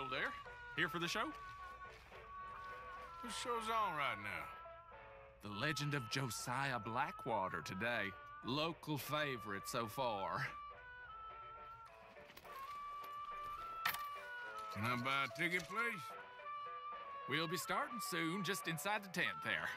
Hello there. Here for the show? What show's on right now? The Legend of Josiah Blackwater today. Local favorite so far. Can I buy a ticket, please? We'll be starting soon, just inside the tent there.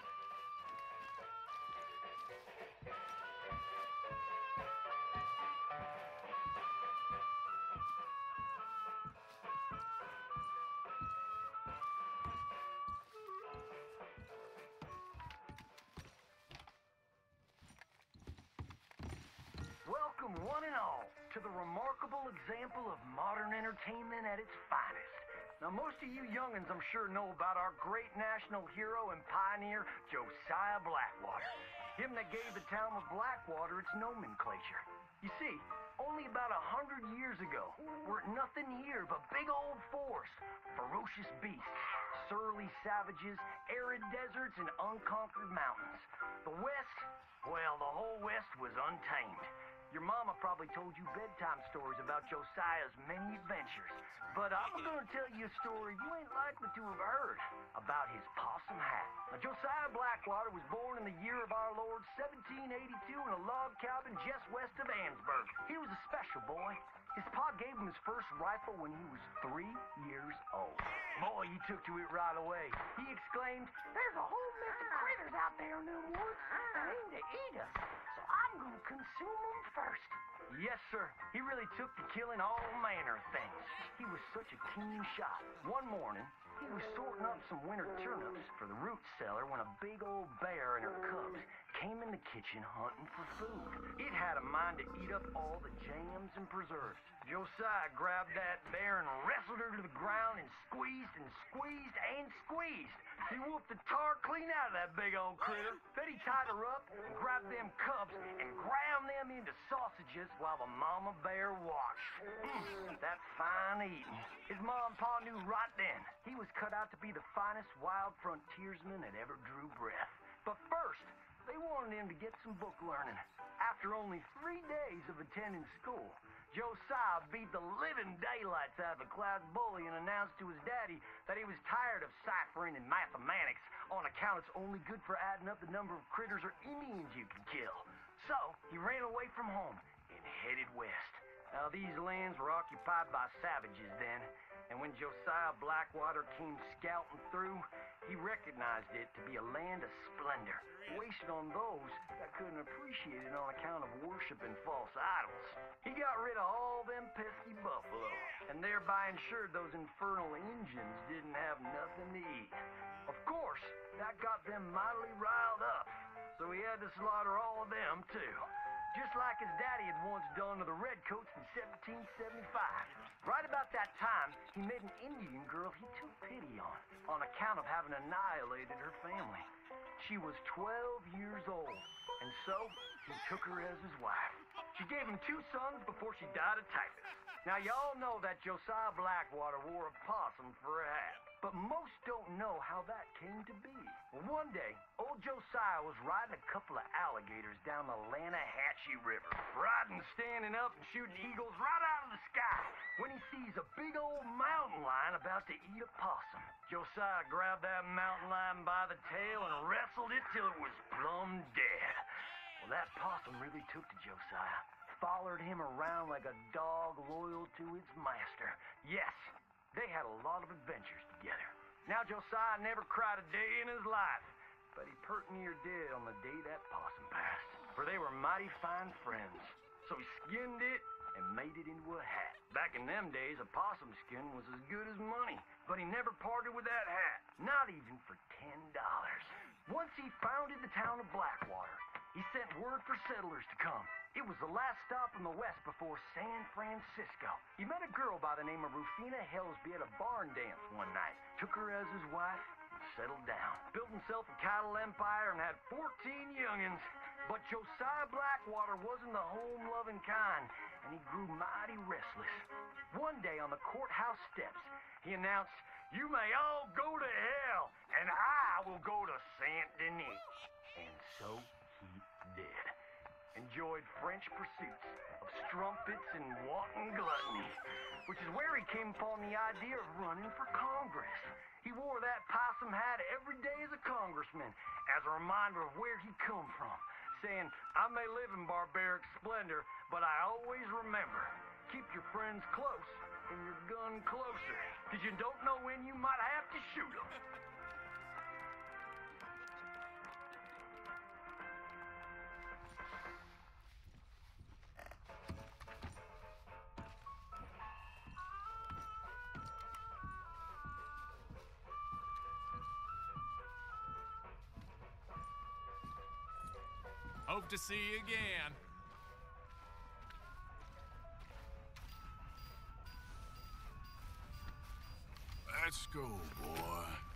Welcome, one and all, to the remarkable example of modern entertainment at its finest. Now, most of you young'uns, I'm sure, know about our great national hero and pioneer, Josiah Blackwater. Him that gave the town of Blackwater its nomenclature. You see, only about 100 years ago, weren't nothing here but big old forest, ferocious beasts, surly savages, arid deserts, and unconquered mountains. The West, well, the whole West was untamed. Your mama probably told you bedtime stories about Josiah's many adventures, but I'm gonna tell you a story you ain't likely to have heard about his possum hat. Now, Josiah Blackwater was born in the year of our Lord 1782 in a log cabin just west of Ansburg. He was a special boy. His pa gave him his first rifle when he was 3 years old. Boy, he took to it right away. He exclaimed, "There's a whole mess of critters out there in them woods that aim to eat us, so I'm gonna consume them first." Yes, sir. He really took to killing all manner of things. He was such a keen shot. One morning, he was sorting up some winter turnips for the root cellar when a big old bear and her cubs came in the kitchen hunting for food. It had a mind to eat up all the jams and preserves. Josiah grabbed that bear and wrestled her to the ground and squeezed and squeezed and squeezed. He whooped the tar clean out of that big old critter. Then he tied her up and grabbed them cubs and ground them into sausages while the mama bear watched. That's fine eating. His mom and pa knew right then he was cut out to be the finest wild frontiersman that ever drew breath. But first, they wanted him to get some book learning. After only 3 days of attending school, Josiah beat the living daylights out of the class bully and announced to his daddy that he was tired of ciphering and mathematics on account it's only good for adding up the number of critters or Indians you can kill. So he ran away from home and headed west. Now, these lands were occupied by savages then, and when Josiah Blackwater came scouting through, he recognized it to be a land of splendor, wasted on those that couldn't appreciate it on account of worshiping false idols. He got rid of all them pesky buffalo, and thereby ensured those infernal Injuns didn't have nothing to eat. Of course, that got them mightily riled up, so he had to slaughter all of them too. Just like his daddy had once done to the Redcoats in 1775. Right about that time, he met an Indian girl he took pity on account of having annihilated her family. She was 12 years old, and so he took her as his wife. She gave him 2 sons before she died of typhus. Now, y'all know that Josiah Blackwater wore a possum for a hat, but most don't know how that came to be. Well, one day, old Josiah was riding a couple of alligators down the Lanahatchee River, riding, standing up, and shooting eagles right out of the sky, when he sees a big old mountain lion about to eat a possum. Josiah grabbed that mountain lion by the tail and wrestled it till it was plumb dead. Well, that possum really took to Josiah, followed him around like a dog loyal to its master. Yes, they had a lot of adventures together. Now, Josiah never cried a day in his life, but he pert near did on the day that possum passed, for they were mighty fine friends. So he skinned it and made it into a hat. Back in them days, a possum skin was as good as money, but he never parted with that hat, not even for $10. Once he founded the town of Blackwater, he sent word for settlers to come. It was the last stop in the west before San Francisco. He met a girl by the name of Rufina Helsby at a barn dance one night, took her as his wife, and settled down. Built himself a cattle empire and had 14 young'uns. But Josiah Blackwater wasn't the home-loving kind, and he grew mighty restless. One day on the courthouse steps, he announced, "You may all go to hell, and I will go to Saint Denis." And so he did. enjoyed French pursuits of strumpets and wanton gluttony, which is where he came upon the idea of running for Congress. He wore that possum hat every day as a congressman, as a reminder of where he come from, saying, I may live in barbaric splendor, but I always remember, keep your friends close and your gun closer, because you don't know when you might have to shoot them. Hope to see you again. Let's go, boy.